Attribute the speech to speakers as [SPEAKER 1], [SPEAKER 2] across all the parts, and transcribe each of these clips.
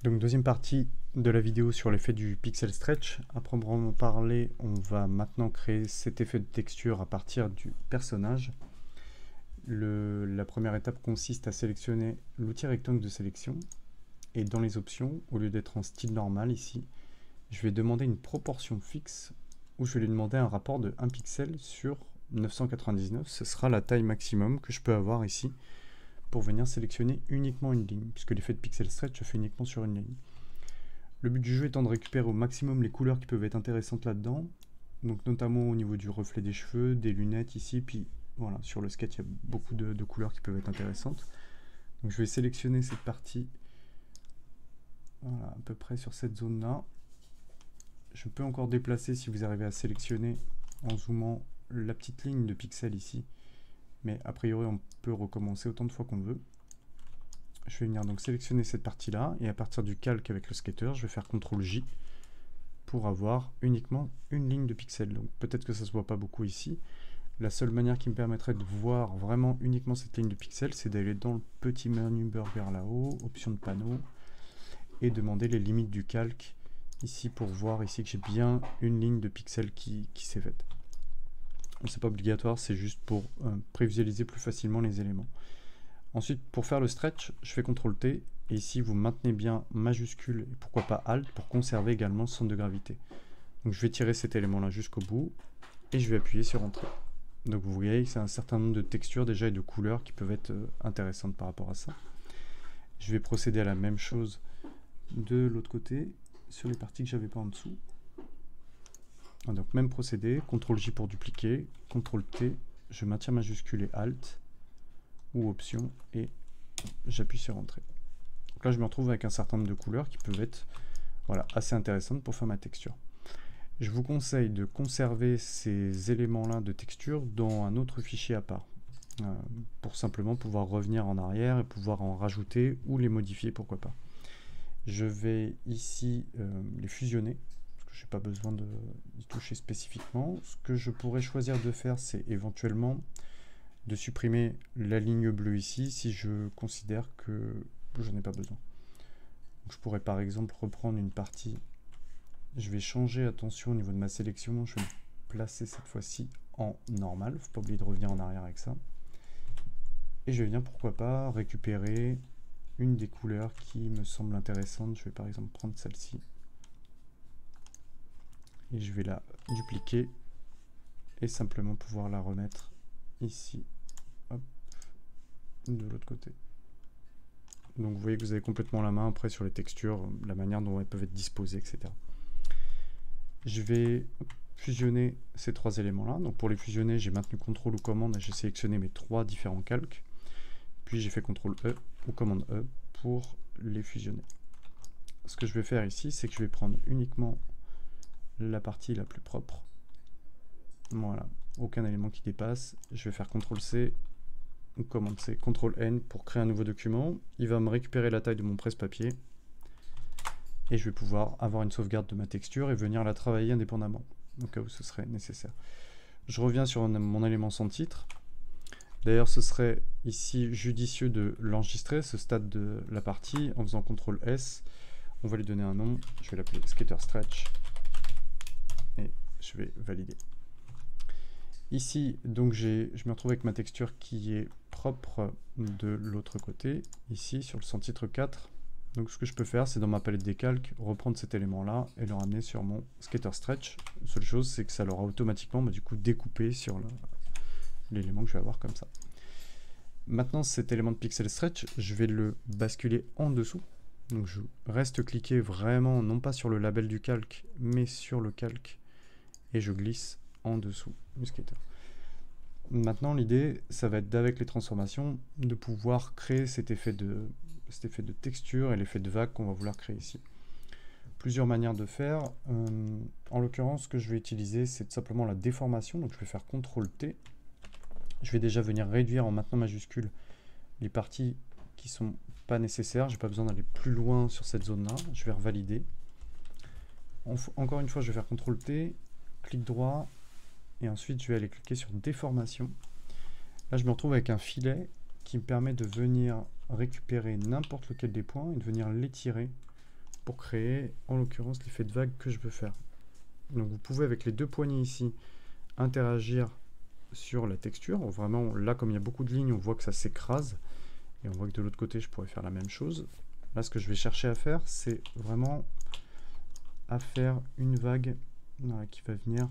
[SPEAKER 1] Donc deuxième partie de la vidéo sur l'effet du pixel stretch. À proprement parler, on va maintenant créer cet effet de texture à partir du personnage. La première étape consiste à sélectionner l'outil rectangle de sélection. Et dans les options, au lieu d'être en style normal ici, je vais demander une proportion fixe où je vais lui demander un rapport de 1 pixel sur 999. Ce sera la taille maximum que je peux avoir ici pour venir sélectionner uniquement une ligne, puisque l'effet de pixel stretch se fait uniquement sur une ligne. Le but du jeu étant de récupérer au maximum les couleurs qui peuvent être intéressantes là-dedans, donc notamment au niveau du reflet des cheveux, des lunettes ici, puis voilà, sur le sketch il y a beaucoup de couleurs qui peuvent être intéressantes. Donc je vais sélectionner cette partie, voilà, à peu près sur cette zone-là. Je peux encore déplacer si vous arrivez à sélectionner en zoomant la petite ligne de pixels ici, mais a priori on peut recommencer autant de fois qu'on veut. Je vais venir donc sélectionner cette partie-là, et à partir du calque avec le skater, je vais faire CTRL-J pour avoir uniquement une ligne de pixels. Donc peut-être que ça se voit pas beaucoup ici. La seule manière qui me permettrait de voir vraiment uniquement cette ligne de pixels, c'est d'aller dans le petit menu burger là-haut, option de panneau, et demander les limites du calque ici pour voir ici que j'ai bien une ligne de pixels qui s'est faite. C'est pas obligatoire, c'est juste pour prévisualiser plus facilement les éléments. Ensuite, pour faire le stretch, je fais CTRL-T, et ici vous maintenez bien majuscule et pourquoi pas Alt pour conserver également le centre de gravité. Donc je vais tirer cet élément-là jusqu'au bout, et je vais appuyer sur Entrée. Donc vous voyez que c'est un certain nombre de textures déjà et de couleurs qui peuvent être intéressantes par rapport à ça. Je vais procéder à la même chose de l'autre côté, sur les parties que j'avais pas en dessous. Donc même procédé, CTRL-J pour dupliquer, CTRL-T, je maintiens majuscule et Alt, ou option, et j'appuie sur Entrée. Donc là je me retrouve avec un certain nombre de couleurs qui peuvent être voilà, assez intéressantes pour faire ma texture. Je vous conseille de conserver ces éléments-là de texture dans un autre fichier à part, pour simplement pouvoir revenir en arrière et pouvoir en rajouter ou les modifier, pourquoi pas. Je vais ici les fusionner, parce que je n'ai pas besoin d'y toucher spécifiquement. Ce que je pourrais choisir de faire, c'est éventuellement de supprimer la ligne bleue ici si je considère que j'en ai pas besoin. Donc, je pourrais par exemple reprendre une partie. Je vais changer, attention au niveau de ma sélection, je vais me placer cette fois-ci en normal, faut pas oublier de revenir en arrière avec ça. Et je vais venir, pourquoi pas, récupérer une des couleurs qui me semble intéressante. Je vais par exemple prendre celle-ci. Et je vais la dupliquer et simplement pouvoir la remettre ici, hop, de l'autre côté. Donc vous voyez que vous avez complètement la main après sur les textures, la manière dont elles peuvent être disposées, etc. Je vais fusionner ces trois éléments-là. Donc pour les fusionner, j'ai maintenu CTRL ou commande et j'ai sélectionné mes trois différents calques. Puis j'ai fait CTRL-E ou commande E pour les fusionner. Ce que je vais faire ici, c'est que je vais prendre uniquement la partie la plus propre. Voilà, aucun élément qui dépasse. Je vais faire CTRL-C ou commande C, CTRL-N pour créer un nouveau document. Il va me récupérer la taille de mon presse-papier. Et je vais pouvoir avoir une sauvegarde de ma texture et venir la travailler indépendamment, au cas où ce serait nécessaire. Je reviens sur mon élément sans titre. D'ailleurs, ce serait ici judicieux de l'enregistrer, ce stade de la partie, en faisant CTRL-S. On va lui donner un nom, je vais l'appeler Skater Stretch. Et je vais valider. Ici, donc je me retrouve avec ma texture qui est propre de l'autre côté, ici sur le sans titre 4. Donc ce que je peux faire, c'est dans ma palette des calques, reprendre cet élément-là et le ramener sur mon Skater Stretch. La seule chose, c'est que ça l'aura automatiquement du coup découpé sur l'élément que je vais avoir comme ça. Maintenant, cet élément de pixel stretch, je vais le basculer en dessous. Donc je reste cliqué vraiment, non pas sur le label du calque, mais sur le calque. Et je glisse en dessous du skater. Maintenant, l'idée, ça va être d'avec les transformations, de pouvoir créer cet effet de texture et l'effet de vague qu'on va vouloir créer ici. Plusieurs manières de faire. En l'occurrence, ce que je vais utiliser, c'est simplement la déformation. Donc je vais faire CTRL-T. Je vais déjà venir réduire en maintenant majuscule les parties qui ne sont pas nécessaires. Je n'ai pas besoin d'aller plus loin sur cette zone-là. Je vais revalider. Encore une fois, je vais faire CTRL-T, clic droit, et ensuite je vais aller cliquer sur déformation. Là, je me retrouve avec un filet qui me permet de venir récupérer n'importe lequel des points et de venir l'étirer pour créer, en l'occurrence, l'effet de vague que je veux faire. Donc vous pouvez, avec les deux poignées ici, interagir sur la texture. Vraiment, là, comme il y a beaucoup de lignes, on voit que ça s'écrase. Et on voit que de l'autre côté, je pourrais faire la même chose. Là, ce que je vais chercher à faire, c'est vraiment à faire une vague qui va venir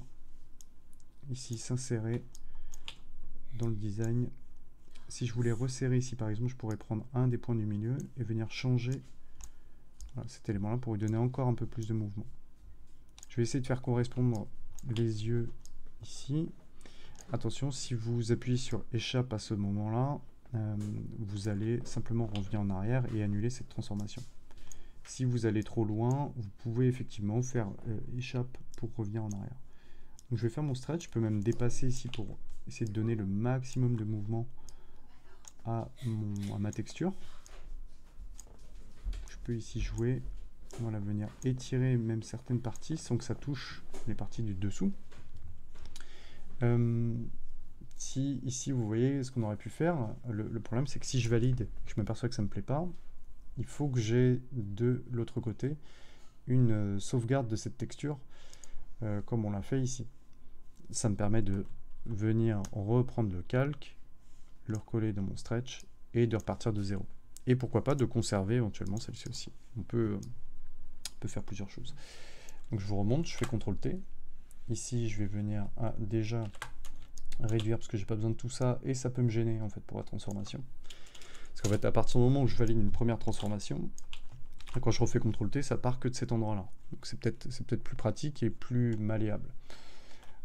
[SPEAKER 1] ici s'insérer dans le design. Si je voulais resserrer ici, par exemple, je pourrais prendre un des points du milieu et venir changer cet élément-là pour lui donner encore un peu plus de mouvement. Je vais essayer de faire correspondre les yeux ici. Attention, si vous appuyez sur échappe à ce moment-là, vous allez simplement revenir en arrière et annuler cette transformation. Si vous allez trop loin, vous pouvez effectivement faire échappe pour revenir en arrière. Donc je vais faire mon stretch, je peux même dépasser ici pour essayer de donner le maximum de mouvement à ma texture. Je peux ici jouer, voilà, venir étirer même certaines parties sans que ça touche les parties du dessous. Si ici vous voyez ce qu'on aurait pu faire, le problème c'est que si je valide, je m'aperçois que ça ne me plaît pas, il faut que j'ai de l'autre côté une sauvegarde de cette texture comme on l'a fait ici. Ça me permet de venir reprendre le calque, le recoller dans mon stretch et de repartir de zéro. Et pourquoi pas de conserver éventuellement celle-ci aussi. On peut faire plusieurs choses. Donc je vous remonte, je fais CTRL-T. Ici je vais venir déjà réduire parce que j'ai pas besoin de tout ça et ça peut me gêner en fait pour la transformation. Parce qu'en fait à partir du moment où je valide une première transformation, quand je refais CTRL-T, ça part que de cet endroit-là. Donc c'est peut-être plus pratique et plus malléable.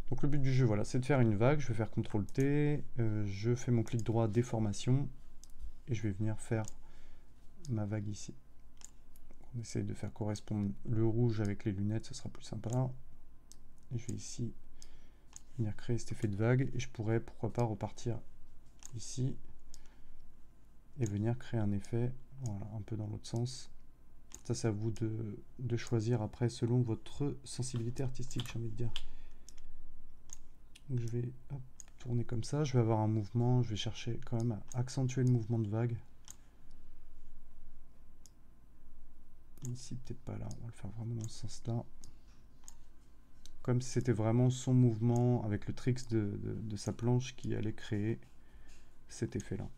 [SPEAKER 1] Donc le but du jeu, voilà, c'est de faire une vague. Je vais faire CTRL-T, je fais mon clic droit déformation et je vais venir faire ma vague ici. On essaye de faire correspondre le rouge avec les lunettes, ce sera plus sympa. Et je vais ici venir créer cet effet de vague et je pourrais, pourquoi pas, repartir ici et venir créer un effet, voilà, un peu dans l'autre sens. Ça, c'est à vous de choisir après selon votre sensibilité artistique, j'ai envie de dire. Donc je vais tourner comme ça, je vais avoir un mouvement, je vais chercher quand même à accentuer le mouvement de vague. Ici, peut-être pas là, on va le faire vraiment dans ce sens-là. Comme si c'était vraiment son mouvement avec le tricks de sa planche qui allait créer cet effet-là.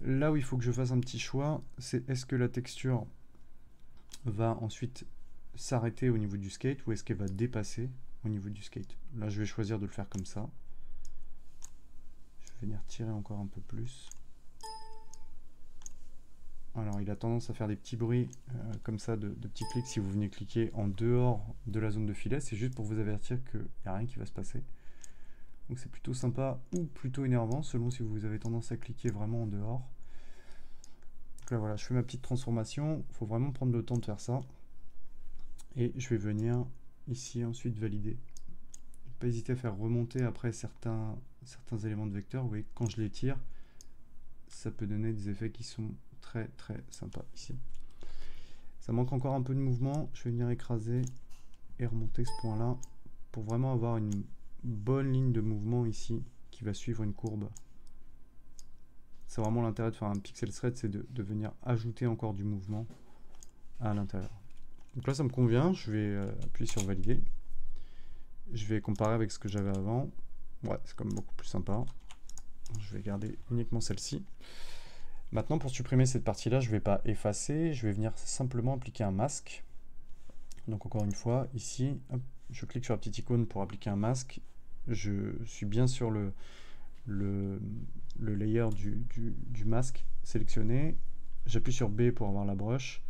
[SPEAKER 1] Là où il faut que je fasse un petit choix, c'est est-ce que la texture va ensuite s'arrêter au niveau du skate ou est-ce qu'elle va dépasser au niveau du skate. Là, je vais choisir de le faire comme ça. Je vais venir tirer encore un peu plus. Alors, il a tendance à faire des petits bruits comme ça, de petits clics. Si vous venez cliquer en dehors de la zone de filet, c'est juste pour vous avertir qu'il n'y a rien qui va se passer. Donc, c'est plutôt sympa ou plutôt énervant, selon si vous avez tendance à cliquer vraiment en dehors. Donc là, voilà, je fais ma petite transformation. Il faut vraiment prendre le temps de faire ça. Et je vais venir ici ensuite valider. Pas hésiter à faire remonter après certains éléments de vecteur. Vous voyez, quand je les tire, ça peut donner des effets qui sont très sympas ici. Ça manque encore un peu de mouvement. Je vais venir écraser et remonter ce point là pour vraiment avoir une bonne ligne de mouvement ici qui va suivre une courbe. C'est vraiment l'intérêt de faire un pixel thread, c'est de venir ajouter encore du mouvement à l'intérieur. Donc là ça me convient, je vais appuyer sur valider. Je vais comparer avec ce que j'avais avant. Ouais, c'est quand même beaucoup plus sympa. Je vais garder uniquement celle-ci. Maintenant, pour supprimer cette partie-là, je ne vais pas effacer, je vais venir simplement appliquer un masque. Donc encore une fois, ici, hop, je clique sur la petite icône pour appliquer un masque. Je suis bien sur le layer du masque sélectionné. J'appuie sur B pour avoir la brush.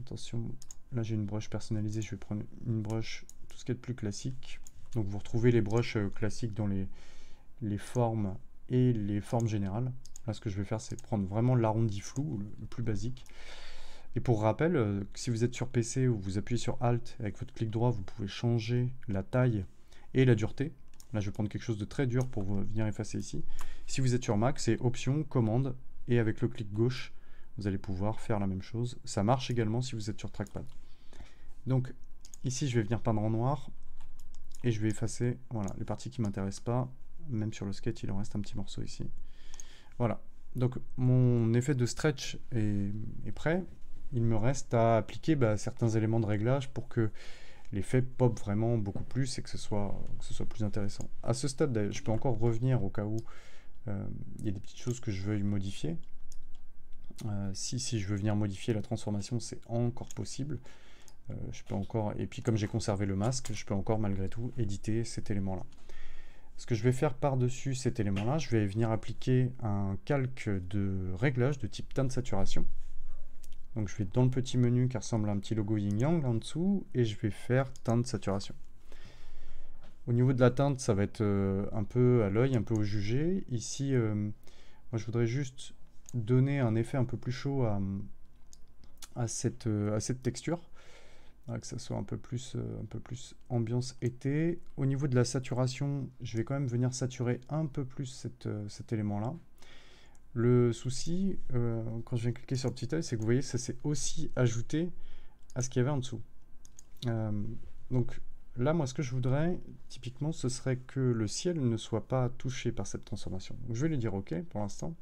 [SPEAKER 1] Attention, là j'ai une brush personnalisée, je vais prendre une brush tout ce qui est de plus classique. Donc vous retrouvez les brushes classiques dans les formes et les formes générales. Là ce que je vais faire c'est prendre vraiment l'arrondi flou, le plus basique. Et pour rappel, si vous êtes sur PC ou vous appuyez sur Alt avec votre clic droit, vous pouvez changer la taille et la dureté. Là je vais prendre quelque chose de très dur pour venir effacer ici. Si vous êtes sur Mac, c'est Option, Commande, et avec le clic gauche, vous allez pouvoir faire la même chose. Ça marche également si vous êtes sur Trackpad. Donc ici je vais venir peindre en noir et je vais effacer voilà, les parties qui ne m'intéressent pas. Même sur le skate il en reste un petit morceau ici. Voilà, donc mon effet de stretch est prêt. il me reste à appliquer certains éléments de réglage pour que l'effet pop vraiment beaucoup plus et que ce soit plus intéressant. À ce stade, je peux encore revenir au cas où il y a des petites choses que je veuille modifier. Si je veux venir modifier la transformation, c'est encore possible. Je peux encore, et puis comme j'ai conservé le masque, je peux encore malgré tout éditer cet élément-là. Ce que je vais faire par-dessus cet élément-là, je vais venir appliquer un calque de réglage de type teinte saturation. Donc je vais dans le petit menu qui ressemble à un petit logo yin-yang là en dessous, et je vais faire teinte saturation. Au niveau de la teinte, ça va être un peu à l'œil, un peu au jugé. Ici, moi je voudrais juste donner un effet un peu plus chaud à cette texture, que ça soit un peu plus ambiance été. Au niveau de la saturation, je vais quand même venir saturer un peu plus cet élément-là. Le souci, quand je viens cliquer sur le petit œil, c'est que vous voyez, ça s'est aussi ajouté à ce qu'il y avait en dessous. Donc là, moi, ce que je voudrais, typiquement, ce serait que le ciel ne soit pas touché par cette transformation. Donc, je vais lui dire OK pour l'instant.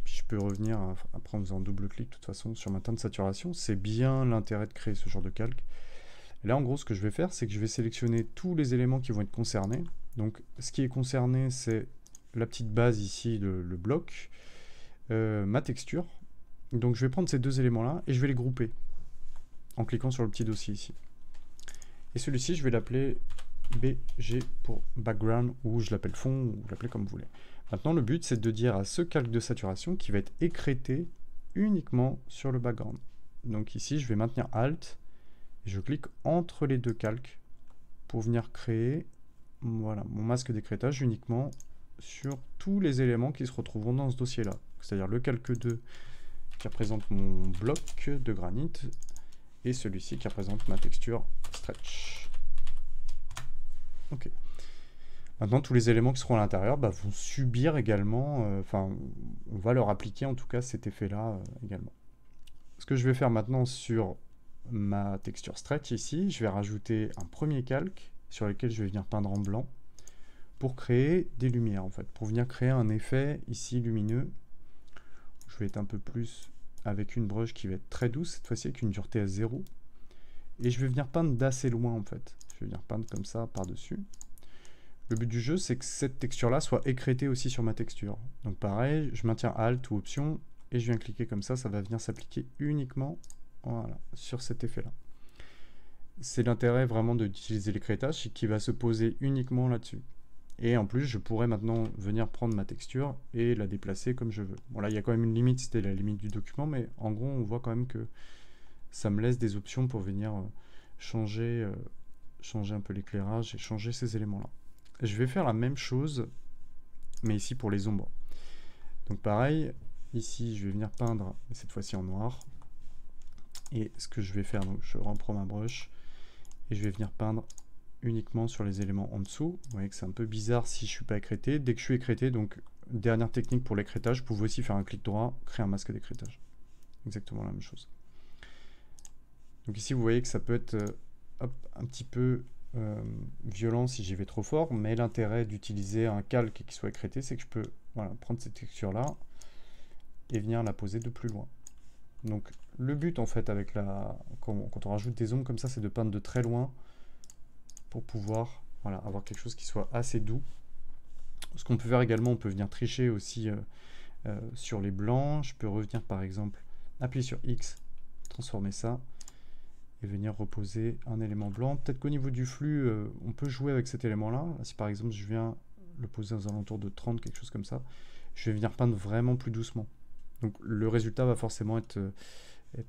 [SPEAKER 1] Puis je peux revenir après en faisant double-clic, de toute façon, sur ma teinte de saturation. C'est bien l'intérêt de créer ce genre de calque. Et là, en gros, ce que je vais faire, c'est que je vais sélectionner tous les éléments qui vont être concernés. Donc, ce qui est concerné, c'est la petite base ici, le bloc, ma texture. Donc, je vais prendre ces deux éléments-là et je vais les grouper en cliquant sur le petit dossier ici. Et celui-ci, je vais l'appeler BG pour background, ou je l'appelle fond, ou vous l'appelez comme vous voulez. Maintenant, le but, c'est de dire à ce calque de saturation qui va être écrété uniquement sur le background. Donc ici, je vais maintenir Alt, et je clique entre les deux calques pour venir créer voilà, mon masque d'écrétage uniquement sur tous les éléments qui se retrouveront dans ce dossier-là. C'est-à-dire le calque 2 qui représente mon bloc de granit, et celui-ci qui représente ma texture stretch. Ok. Maintenant, tous les éléments qui seront à l'intérieur vont subir également, on va leur appliquer en tout cas cet effet-là également. Ce que je vais faire maintenant sur ma texture stretch ici, je vais rajouter un premier calque sur lequel je vais venir peindre en blanc pour créer des lumières en fait, pour venir créer un effet ici lumineux. Je vais être un peu plus avec une brush qui va être très douce, cette fois-ci avec une dureté à 0. Et je vais venir peindre d'assez loin en fait. Je vais venir peindre comme ça par-dessus. Le but du jeu, c'est que cette texture-là soit écrétée aussi sur ma texture. Donc pareil, je maintiens Alt ou Option, et je viens cliquer comme ça, ça va venir s'appliquer uniquement voilà, sur cet effet-là. C'est l'intérêt vraiment d'utiliser l'écrétage, qui va se poser uniquement là-dessus. Et en plus, je pourrais maintenant venir prendre ma texture et la déplacer comme je veux. Bon là, il y a quand même une limite, c'était la limite du document, mais en gros, on voit quand même que ça me laisse des options pour venir changer un peu l'éclairage et changer ces éléments-là. Je vais faire la même chose, mais ici pour les ombres. Donc pareil, ici, je vais venir peindre, et cette fois-ci en noir. Et ce que je vais faire, donc je reprends ma brush, et je vais venir peindre uniquement sur les éléments en dessous. Vous voyez que c'est un peu bizarre si je ne suis pas écrété. Dès que je suis écrété, donc dernière technique pour l'écrétage, vous pouvez aussi faire un clic droit, créer un masque d'écrétage. Exactement la même chose. Donc ici, vous voyez que ça peut être un petit peu violent si j'y vais trop fort, mais l'intérêt d'utiliser un calque qui soit écrété, c'est que je peux prendre cette texture-là et venir la poser de plus loin. Donc le but en fait avec quand on rajoute des ombres comme ça, c'est de peindre de très loin pour pouvoir avoir quelque chose qui soit assez doux. Ce qu'on peut faire également, on peut venir tricher aussi sur les blancs. Je peux revenir par exemple, appuyer sur X, transformer ça, et venir reposer un élément blanc. Peut-être qu'au niveau du flux, on peut jouer avec cet élément-là. Si par exemple je viens le poser aux alentours de 30, quelque chose comme ça, je vais venir peindre vraiment plus doucement. Donc le résultat va forcément être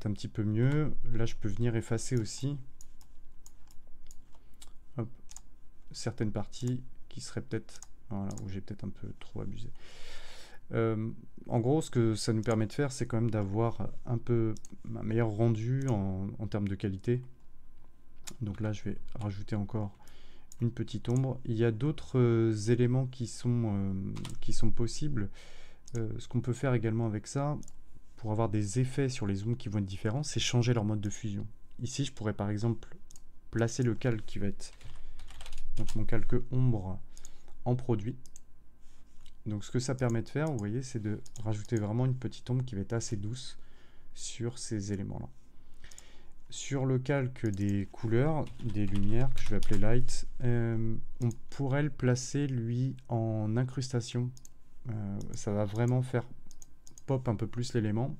[SPEAKER 1] un petit peu mieux. Là, je peux venir effacer aussi certaines parties qui seraient peut-être où j'ai peut-être un peu trop abusé. En gros, ce que ça nous permet de faire, c'est quand même d'avoir un meilleur rendu en termes de qualité. Donc là, je vais rajouter encore une petite ombre. Il y a d'autres éléments qui sont possibles. Ce qu'on peut faire également avec ça, pour avoir des effets sur les zooms qui vont être différents, c'est changer leur mode de fusion. Ici, je pourrais par exemple placer le calque qui va être donc mon calque ombre en produit. Donc ce que ça permet de faire, vous voyez, c'est de rajouter vraiment une petite ombre qui va être assez douce sur ces éléments-là. Sur le calque des couleurs, des lumières, que je vais appeler light, on pourrait le placer, lui, en incrustation. Ça va vraiment faire pop un peu plus l'élément.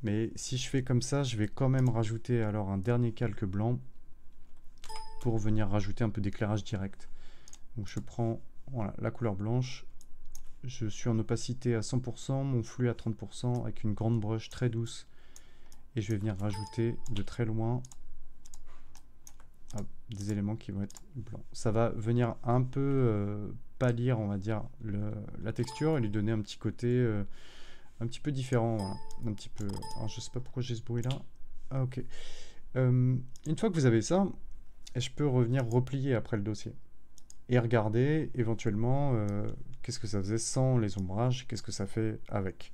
[SPEAKER 1] Mais si je fais comme ça, je vais quand même rajouter alors un dernier calque blanc pour venir rajouter un peu d'éclairage direct. Donc je prends voilà, la couleur blanche, je suis en opacité à 100%, mon flux à 30%, avec une grande brush très douce. Et je vais venir rajouter de très loin des éléments qui vont être blancs. Ça va venir un peu pâlir, on va dire, la texture et lui donner un petit côté un petit peu différent. Voilà. Un petit peu. Alors je sais pas pourquoi j'ai ce bruit là. Ah ok. Une fois que vous avez ça, je peux revenir replier après le dossier et regarder éventuellement qu'est-ce que ça faisait sans les ombrages, qu'est-ce que ça fait avec.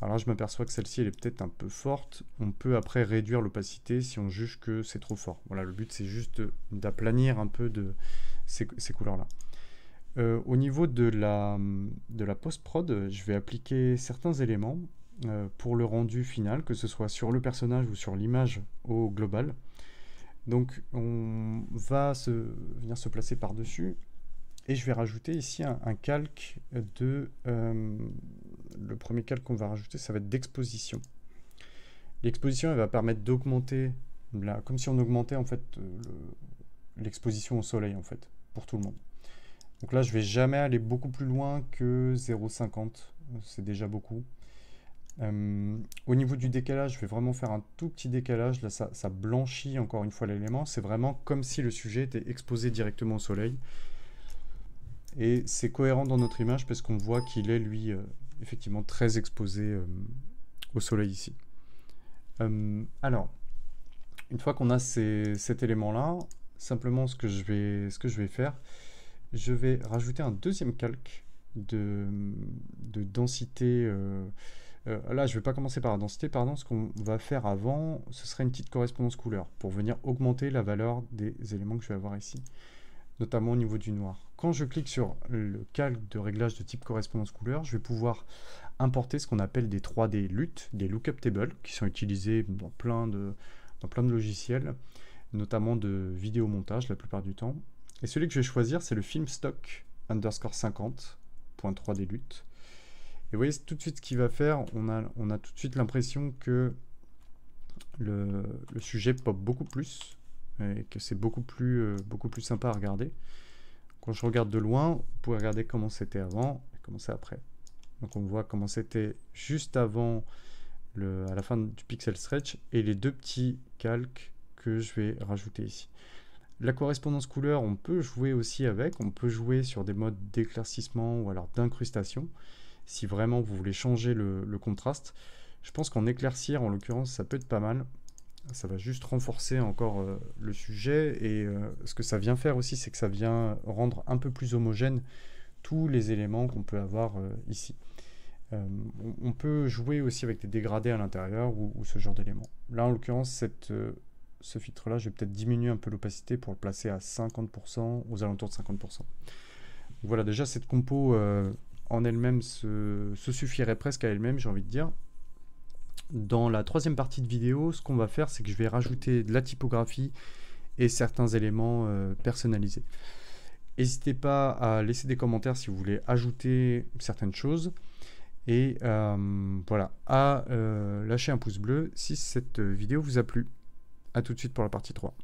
[SPEAKER 1] Alors là, je m'aperçois que celle-ci, elle est peut-être un peu forte. On peut après réduire l'opacité si on juge que c'est trop fort. Voilà, le but, c'est juste d'aplanir un peu ces couleurs-là. Au niveau de la post-prod, je vais appliquer certains éléments pour le rendu final, que ce soit sur le personnage ou sur l'image au global. Donc, on va venir se placer par-dessus. Et je vais rajouter ici un calque de... le premier calque qu'on va rajouter, ça va être d'exposition. L'exposition, elle va permettre d'augmenter, comme si on augmentait en fait l'exposition au soleil en fait, pour tout le monde. Donc là, je vais jamais aller beaucoup plus loin que 0,50, c'est déjà beaucoup. Au niveau du décalage, je vais vraiment faire un tout petit décalage. Là, ça blanchit encore une fois l'élément. C'est vraiment comme si le sujet était exposé directement au soleil. Et c'est cohérent dans notre image parce qu'on voit qu'il est, lui, effectivement très exposé au soleil ici. Alors, une fois qu'on a cet élément-là, simplement ce que je vais faire, je vais rajouter un deuxième calque de densité. Là, je ne vais pas commencer par la densité, pardon. Ce qu'on va faire avant, ce serait une petite correspondance couleur pour venir augmenter la valeur des éléments que je vais avoir ici, notamment au niveau du noir. Quand je clique sur le calque de réglage de type correspondance couleur, je vais pouvoir importer ce qu'on appelle des 3D LUT, des lookup tables, qui sont utilisés dans plein de logiciels, notamment de vidéomontage la plupart du temps. Et celui que je vais choisir, c'est le film stock _50.3D LUT. Et vous voyez tout de suite ce qu'il va faire, on a tout de suite l'impression que le sujet pop beaucoup plus, et que c'est beaucoup plus sympa à regarder. Quand je regarde de loin, vous pouvez regarder comment c'était avant et comment c'est après. Donc on voit comment c'était juste avant, à la fin du pixel stretch, et les deux petits calques que je vais rajouter ici. La correspondance couleur, on peut jouer aussi avec, on peut jouer sur des modes d'éclaircissement ou alors d'incrustation, si vraiment vous voulez changer le contraste. Je pense qu'en éclaircir, en l'occurrence, ça peut être pas mal. Ça va juste renforcer encore le sujet, et ce que ça vient faire aussi, c'est que ça vient rendre un peu plus homogène tous les éléments qu'on peut avoir ici. On peut jouer aussi avec des dégradés à l'intérieur ou ce genre d'éléments. Là, en l'occurrence, ce filtre-là, je vais peut-être diminuer un peu l'opacité pour le placer à 50%, aux alentours de 50%. Donc voilà, déjà, cette compo en elle-même se suffirait presque à elle-même, j'ai envie de dire. Dans la troisième partie de vidéo, ce qu'on va faire, c'est que je vais rajouter de la typographie et certains éléments personnalisés. N'hésitez pas à laisser des commentaires si vous voulez ajouter certaines choses. Et voilà, à lâcher un pouce bleu si cette vidéo vous a plu. A tout de suite pour la partie 3.